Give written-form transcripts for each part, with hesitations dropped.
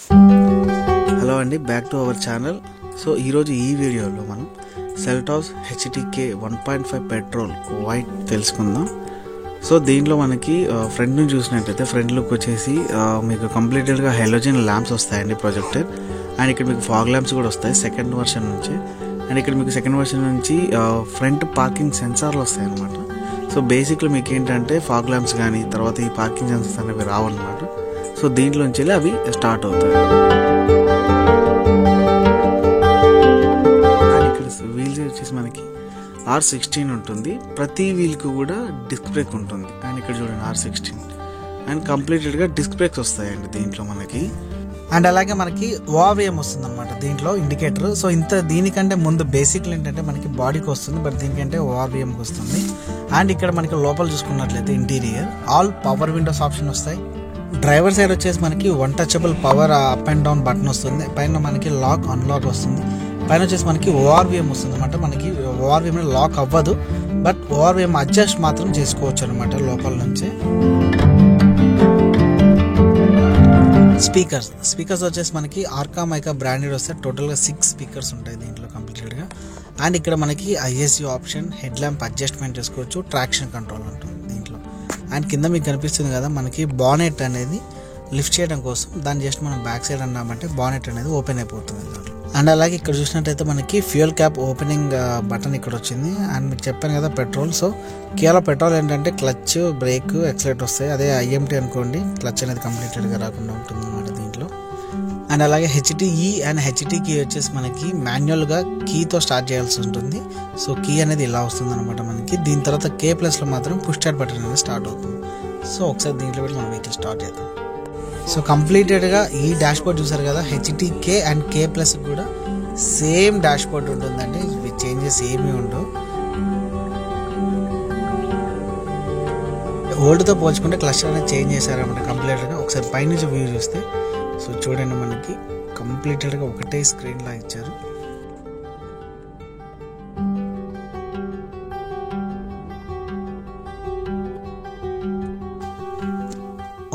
Hello అండి, back to our channel. So ఈరోజు ఈ వీడియోలో మనం సెల్టాస్ HTK 1.5 పెట్రోల్ వైట్ తెలుసుకుందాం. సో దీంట్లో మనకి ఫ్రంట్ నుంచి చూసినట్టయితే ఫ్రంట్ లుక్ వచ్చేసి మీకు కంప్లీటెడ్గా హెలోజన్ ల్యాంప్స్ వస్తాయండి ప్రొజెక్టర్. అండ్ ఇక్కడ మీకు ఫాగ్ ల్యాంప్స్ కూడా వస్తాయి సెకండ్ వర్షన్ నుంచి. అండ్ ఇక్కడ మీకు సెకండ్ వర్షన్ నుంచి ఫ్రంట్ పార్కింగ్ సెన్సార్లు వస్తాయి అన్నమాట. సో బేసిక్లో మీకు ఏంటంటే ఫాగ్ ల్యాంప్స్ కానీ తర్వాత ఈ పార్కింగ్ సెన్సార్స్ అనేవి రావన్నమాట. సో దీంట్లోంచి అవి స్టార్ట్ అవుతాయి. అండ్ ఇక్కడ వీల్స్ వచ్చేసి మనకి R16 ఉంటుంది. ప్రతి వీల్కి కూడా డిస్క్ బ్రేక్ ఉంటుంది. అండ్ ఇక్కడ చూడండి R16 అండ్ కంప్లీటెడ్గా డిస్క్ బ్రేక్స్ వస్తాయండి దీంట్లో మనకి. అండ్ అలాగే మనకి ORVM వస్తుంది అనమాట దీంట్లో ఇండికేటర్. సో దీనికంటే ముందు బేసిక్లు ఏంటంటే మనకి బాడీకి వస్తుంది, బట్ దీనికంటే ORVMకి వస్తుంది. అండ్ ఇక్కడ మనకి లోపల చూసుకున్నట్లయితే interior all power Windows option వస్తాయి. డ్రైవర్ సైడ్ వచ్చేసి మనకి one touchable power up and down button వస్తుంది. పైన మనకి లాక్ అన్లాక్ వస్తుంది. పైన వచ్చేసి మనకి ORVM వస్తుంది అనమాట. మనకి ORVM లాక్ అవ్వదు, బట్ ORVM అడ్జస్ట్ మాత్రం చేసుకోవచ్చు అనమాట లోపల నుంచి. స్పీకర్స్ వచ్చేసి మనకి ఆర్కా మైకా బ్రాండెడ్ వస్తాయి. టోటల్గా 6 స్పీకర్స్ ఉంటాయి దీంట్లో కంప్లీటెడ్గా. అండ్ ఇక్కడ మనకి ISC option, head lamp adjustment చేసుకోవచ్చు, ట్రాక్షన్ కంట్రోల్ ఉంటుంది దీంట్లో. అండ్ కింద మీకు కనిపిస్తుంది కదా మనకి బానెట్ అనేది లిఫ్ట్ చేయడం కోసం దాన్ని జస్ట్ మనం బ్యాక్ సైడ్ అన్నామంటే బానెట్ అనేది ఓపెన్ అయిపోతుంది దాంట్లో. అండ్ అలాగే ఇక్కడ చూసినట్టయితే మనకి ఫ్యూయల్ క్యాప్ ఓపెనింగ్ బటన్ ఇక్కడ వచ్చింది. అండ్ మీకు చెప్పాను కదా పెట్రోల్. సో కేవలం పెట్రోల్ ఏంటంటే క్లచ్, బ్రేక్, ఎక్సలేటర్ వస్తాయి. అదే IMT అనుకోండి, క్లచ్ అనేది కంప్లీటెడ్గా రాకుండా ఉంటుంది అన్నమాట దీంట్లో. అండ్ అలాగే HTE అండ్ HTK వచ్చేసి మనకి మాన్యువల్గా కీతో స్టార్ట్ చేయాల్సి ఉంటుంది. సో కీ అనేది ఇలా వస్తుంది అనమాట మనకి. దీని తర్వాత K+లో మాత్రం పుష్ స్టార్ట్ బటన్ అనేది స్టార్ట్ అవుతుంది. సో ఒకసారి దీంట్లో పెట్టి మనం వెహికల్ స్టార్ట్ చేద్దాం. సో కంప్లీటెడ్గా ఈ డాష్ బోర్డ్ చూసారు కదా, HTK అండ్ K+ కూడా సేమ్ డాష్ బోర్డ్ ఉంటుందండి. చేంజెస్ ఏమీ ఉండవు. ఓల్డ్తో పోల్చుకుంటే క్లస్టర్ అనేది చేంజ్ చేశారన్నమాట కంప్లీట్గా. ఒకసారి పైనుంచి వ్యూ చూస్తే సో చూడండి మనకి కంప్లీటెడ్గా ఒకటే స్క్రీన్ లా ఇచ్చారు.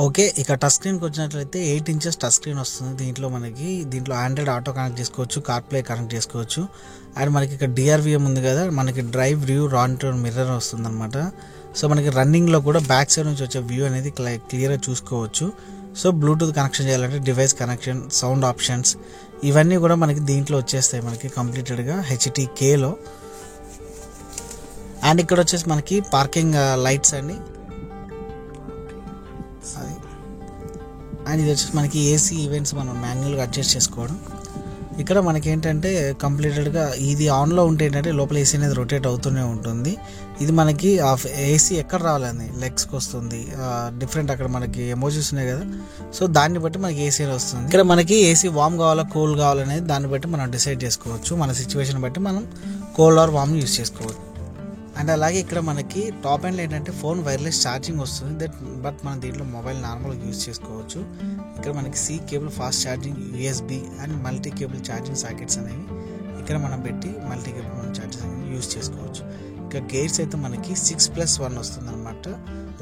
ఓకే, ఇక టచ్ స్క్రీన్కి వచ్చినట్లయితే 8 ఇంచెస్ టచ్ స్క్రీన్ వస్తుంది దీంట్లో మనకి. దీంట్లో ఆండ్రాయిడ్ ఆటో కనెక్ట్ చేసుకోవచ్చు, కార్ప్లే కనెక్ట్ చేసుకోవచ్చు. అండ్ మనకి ఇక్కడ DRVM ఉంది కదా, మనకి డ్రైవ్ వ్యూ రాన్ మిర్రర్ వస్తుంది అనమాట. సో మనకి రన్నింగ్లో కూడా బ్యాక్ సైడ్ నుంచి వచ్చే వ్యూ అనేది క్లియర్గా చూసుకోవచ్చు. సో బ్లూటూత్ కనెక్షన్ చేయాలంటే డివైస్ కనెక్షన్, సౌండ్ ఆప్షన్స్ ఇవన్నీ కూడా మనకి దీంట్లో వచ్చేస్తాయి మనకి కంప్లీటెడ్గా HTKలో. అండ్ ఇక్కడ వచ్చేసి మనకి పార్కింగ్ లైట్స్ అండి. అండ్ ఇది వచ్చేసి మనకి AC ఈవెంట్స్ మనం మాన్యువల్గా అడ్జస్ట్ చేసుకోవడం. ఇక్కడ మనకి ఏంటంటే కంప్లీటెడ్గా ఇది ఆన్లో ఉంటే ఏంటంటే లోపల AC అనేది రొటేట్ అవుతూనే ఉంటుంది. ఇది మనకి AC ఎక్కడ రావాలని లెగ్స్కి వస్తుంది డిఫరెంట్. అక్కడ మనకి ఎమోజీస్ ఉన్నాయి కదా, సో దాన్ని బట్టి మనకి AC వస్తుంది. ఇక్కడ మనకి AC వామ్ కావాలా కూల్ కావాలనేది దాన్ని బట్టి మనం డిసైడ్ చేసుకోవచ్చు. మన సిచ్యువేషన్ బట్టి మనం కోల్డ్ ఆర్ వామ్ యూజ్ చేసుకోవచ్చు. అండ్ అలాగే ఇక్కడ మనకి టాప్ ఎండ్లో ఏంటంటే ఫోన్ వైర్లెస్ ఛార్జింగ్ వస్తుంది, బట్ మనం దీంట్లో మొబైల్ నార్మల్గా యూజ్ చేసుకోవచ్చు. ఇక్కడ మనకి C cable, fast charging, USB and multi cable charging sockets అనేవి ఇక్కడ మనం పెట్టి మల్టీ కేబుల్ మనం ఛార్జెస్ అనేవి యూజ్ చేసుకోవచ్చు. ఇక గేర్స్ అయితే మనకి 6+1 వస్తుంది అనమాట.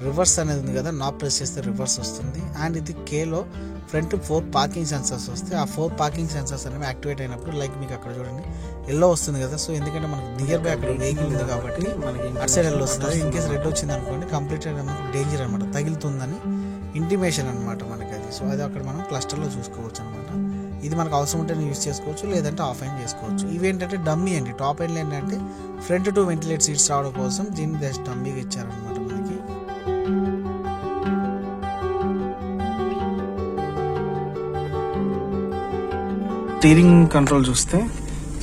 రివర్స్ అనేది ఉంది కదా, నాబ్ ప్రెస్ చేస్తే రివర్స్ వస్తుంది. అండ్ ఇది Kలో ఫ్రంట్ 4 పార్కింగ్ సెన్సర్స్ వస్తాయి. ఆ 4 పార్కింగ్ సెన్సర్స్ అనేవి యాక్టివేట్ అయినప్పుడు లైక్ మీకు అక్కడ చూడండి ఎల్లో వస్తుంది కదా. సో ఎందుకంటే మనకి నియర్ బై అక్కడ వెహికల్ ఉంది కాబట్టి మనకి అటు సైడ్ ఎల్లో వస్తుంది. ఇన్ కేసు రెడ్ వచ్చింది అనుకోండి కంప్లీట్ మనకి డేంజర్ అనమాట, తగులుతుందని ఇంటిమేషన్ అనమాట మనకి అది. సో అది అక్కడ మనం క్లస్టర్లో చూసుకోవచ్చు అనమాట. ఇది మనకు అవసరం ఉంటే యూజ్ చేసుకోవచ్చు, లేదంటే ఆఫ్ అయిన చేసుకోవచ్చు. ఇవి ఏంటంటే డమ్మీ అండి. టాప్ ఎండ్లో ఏంటంటే ఫ్రంట్ టు వెంటిలేట్ సీట్స్ రావడం కోసం దీన్ని జస్ట్ డమ్మీగా ఇచ్చారనమాట మనకి. స్టీరింగ్ కంట్రోల్ చూస్తే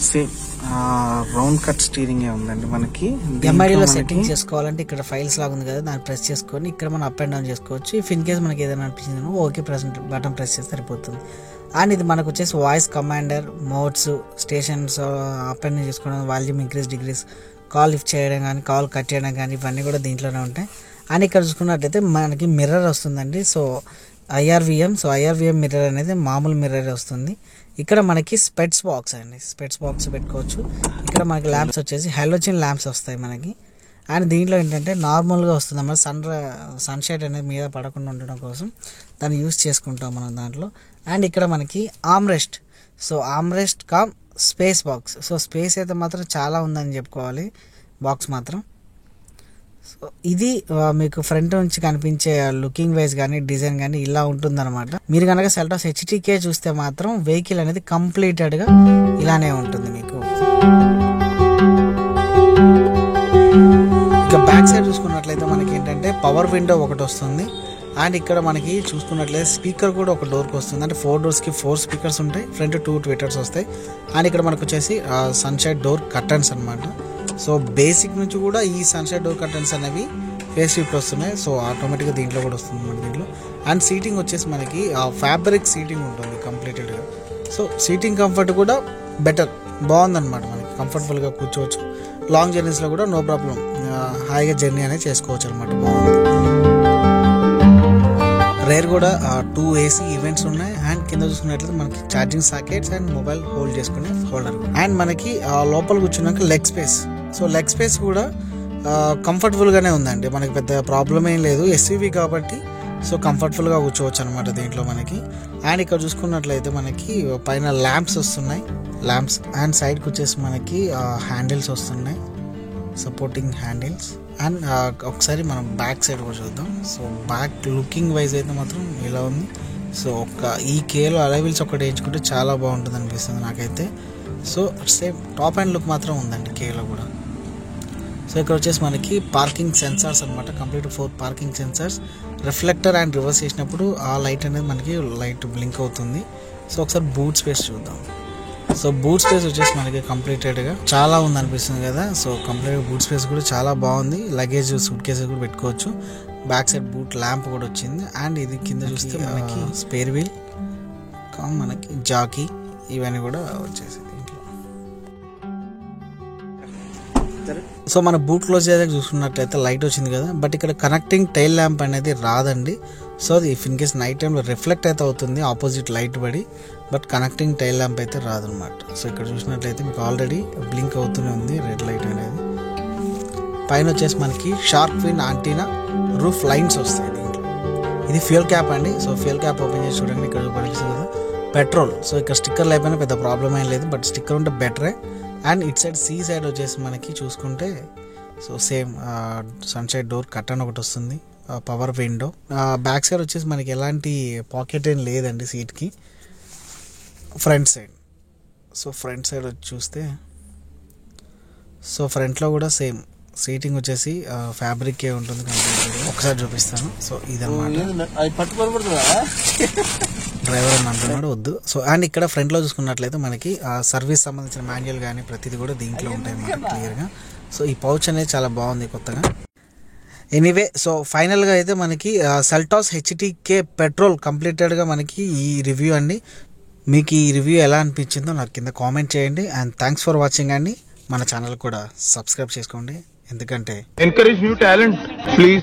సేమ్ రౌండ్ కట్ స్టీరింగ్ ఉందండి మనకి. MIDలో సెట్టింగ్ చేసుకోవాలంటే ఇక్కడ ఫైల్స్ లాగా ఉంది కదా, దాన్ని ప్రెస్ చేసుకొని ఇక్కడ మనం అప్ అండ్ డౌన్ చేసుకోవచ్చు. ఇఫ్ ఇన్ కేస్ మనకి ఏదైనా అనిపించింది ఓకే బటన్ ప్రెస్ చేస్తే సరిపోతుంది. అండ్ ఇది మనకు వచ్చేసి voice commander, modes, stations up and down చేసుకోవడం, volume increase decrease, call lift చేయడం కానీ కాల్ కట్ చేయడం కానీ ఇవన్నీ కూడా దీంట్లోనే ఉంటాయి. అండ్ ఇక్కడ చూసుకున్నట్లయితే మనకి మిర్రర్ వస్తుందండి. So IRVM. So IRVM mirror అనేది మామూలు మిర్రర్ వస్తుంది. ఇక్కడ మనకి స్పెట్స్ బాక్స్ అండి, స్పెట్స్ బాక్స్ పెట్టుకోవచ్చు. ఇక్కడ మనకి ల్యాంప్స్ వచ్చేసి హలోజన్ ల్యాంప్స్ వస్తాయి మనకి. అండ్ దీంట్లో ఏంటంటే నార్మల్గా వస్తుంది అన్నమాట, సన్షైడ్ అనేది మీద పడకుండా ఉండడం కోసం దాన్ని యూస్ చేసుకుంటాం మనం దాంట్లో. అండ్ ఇక్కడ మనకి armrest, so armrest come space box. So space అయితే మాత్రం చాలా ఉందని చెప్పుకోవాలి బాక్స్ మాత్రం. సో ఇది మీకు ఫ్రంట్ నుంచి కనిపించే లుకింగ్ వైజ్ కానీ డిజైన్ కానీ ఇలా ఉంటుందన్నమాట. మీరు కనుక సెల్టాస్ HTK చూస్తే మాత్రం వెహికల్ అనేది కంప్లీటెడ్గా ఇలానే ఉంటుంది మీకు. ఇక బ్యాక్ సైడ్ చూసుకున్నట్లయితే మనకి ఏంటంటే పవర్ విండో ఒకటి వస్తుంది. అండ్ ఇక్కడ మనకి చూసుకున్నట్లయితే స్పీకర్ కూడా ఒక డోర్కి వస్తుంది. అంటే 4 డోర్స్కి 4 స్పీకర్స్ ఉంటాయి, ఫ్రంట్ 2 ట్విటర్స్ వస్తాయి. అండ్ ఇక్కడ మనకు వచ్చేసి సన్షైడ్ డోర్ కర్టన్స్ అనమాట. సో బేసిక్ నుంచి కూడా ఈ సన్షైడ్ డోర్ కర్టన్స్ అనేవి ఫేస్ లిఫ్ట్ వస్తున్నాయి. సో ఆటోమేటిక్గా దీంట్లో కూడా వస్తుంది మన దీంట్లో. అండ్ సీటింగ్ వచ్చేసి మనకి ఫ్యాబ్రిక్ సీటింగ్ ఉంటుంది కంప్లీటెడ్గా. సో సీటింగ్ కంఫర్ట్ కూడా బెటర్, బాగుందన్నమాట. మనకి కంఫర్టబుల్గా కూర్చోవచ్చు. లాంగ్ జర్నీస్లో కూడా నో ప్రాబ్లం, హాయిగా జర్నీ అనేది చేసుకోవచ్చు అనమాట. బాగుంది. రేర్ కూడా 2 AC ఈవెంట్స్ ఉన్నాయి. అండ్ కింద చూసుకున్నట్లయితే మనకి charging sockets and mobile hold చేసుకునే హోల్డర్. అండ్ మనకి లోపల కూర్చున్నాక leg space. So leg space కూడా కంఫర్టబుల్గానే ఉందండి, మనకి పెద్ద ప్రాబ్లం ఏం లేదు. SUV కాబట్టి సో కంఫర్టబుల్గా కూర్చోవచ్చు అనమాట దీంట్లో మనకి. అండ్ ఇక్కడ చూసుకున్నట్లయితే మనకి పైన ల్యాంప్స్ వస్తున్నాయి, ల్యాంప్స్. అండ్ సైడ్కి వచ్చేసి మనకి హ్యాండిల్స్ వస్తున్నాయి, సపోర్టింగ్ హ్యాండిల్స్. అండ్ ఒకసారి మనం బ్యాక్ సైడ్ కూడా చూద్దాం. సో బ్యాక్ లుకింగ్ వైజ్ అయితే మాత్రం ఇలా ఉంది. సో ఈ కేలో అలైవిల్స్ ఒకటి వేయించుకుంటే చాలా బాగుంటుంది అనిపిస్తుంది నాకైతే. So same top and look మాత్రం ఉందండి కేలో కూడా. సో ఇక్కడ వచ్చేసి మనకి పార్కింగ్ సెన్సార్స్ అనమాట, complete 4 parking sensors. Reflector and reverse చేసినప్పుడు ఆ లైట్ అనేది మనకి లైట్ బ్లింక్ అవుతుంది. సో ఒకసారి బూట్ స్పేస్ చూద్దాం. సో బూట్ స్పేస్ వచ్చేసి మనకి కంప్లీటెడ్గా చాలా ఉంది అనిపిస్తుంది కదా. సో కంప్లీట్ బూట్ స్పేస్ కూడా చాలా బాగుంది. లగేజ్ సూట్ కేసెస్ కూడా పెట్టుకోవచ్చు. బ్యాక్ సైడ్ బూట్ ల్యాంప్ కూడా వచ్చింది. అండ్ ఇది కింద చూస్తే మనకి స్పేర్ వీల్, మనకి జాకీ ఇవన్నీ కూడా వచ్చేసి దీంట్లో. సో మన బూట్ క్లోజ్ చేసాక చూసుకున్నట్లయితే లైట్ వచ్చింది కదా, బట్ ఇక్కడ కనెక్టింగ్ టైల్ ల్యాంప్ అనేది రాదండి. సో అది ఇఫ్ ఇన్ కేస్ నైట్ టైంలో రిఫ్లెక్ట్ అయితే అవుతుంది ఆపోజిట్ లైట్ పడి, బట్ కనెక్టింగ్ టైల్ ల్యాంప్ అయితే రాదనమాట. సో ఇక్కడ చూసినట్లయితే మీకు ఆల్రెడీ బ్లింక్ అవుతూనే ఉంది రెడ్ లైట్ అనేది. పైన వచ్చేసి మనకి shark fin antenna roof lines వస్తాయి దీంట్లో. ఇది ఫ్యూయల్ క్యాప్ అండి. సో ఫ్యూయల్ క్యాప్ ఓపెన్ చేసి చూడండి, ఇక్కడ కనిపిస్తుంది కదా పెట్రోల్. సో ఇక్కడ స్టిక్కర్ లేకపోయినా పెద్ద ప్రాబ్లం ఏం లేదు, బట్ స్టిక్కర్ ఉంటే బెటరే. And it side see side వచ్చేసి మనకి చూసుకుంటే so same sunshade door curtain ఒకటి వస్తుంది, పవర్ విండో. బ్యాక్ సైడ్ వచ్చేసి మనకి ఎలాంటి పాకెట్ ఏం లేదండి సీట్కి. Front side, so front side వచ్చి చూస్తే సో ఫ్రంట్లో కూడా సేమ్ సీటింగ్ వచ్చేసి ఫ్యాబ్రికే ఉంటుంది కంప్లీట్గా. ఒకసారి చూపిస్తాను. సో ఇదన్నమాట, డ్రైవర్ అని అంటున్నాడు వద్దు. సో అండ్ ఇక్కడ ఫ్రంట్లో చూసుకున్నట్లయితే మనకి సర్వీస్ సంబంధించిన మాన్యువల్ కానీ ప్రతిదీ కూడా దీంట్లో ఉంటాయి అన్నమాట క్లియర్గా. సో ఈ పౌచ్ అనేది చాలా బాగుంది కొత్తగా. ఎనీవే సో ఫైనల్గా అయితే మనకి సెల్టాస్ HTK పెట్రోల్ కంప్లీటెడ్గా మనకి ఈ రివ్యూ అండి. మీకు ఈ రివ్యూ ఎలా అనిపించిందో నాకు కింద కామెంట్ చేయండి. అండ్ థ్యాంక్స్ ఫర్ వాచింగ్ అండి. మన ఛానల్ కూడా సబ్స్క్రైబ్ చేసుకోండి, ఎందుకంటే encourage new talent, please.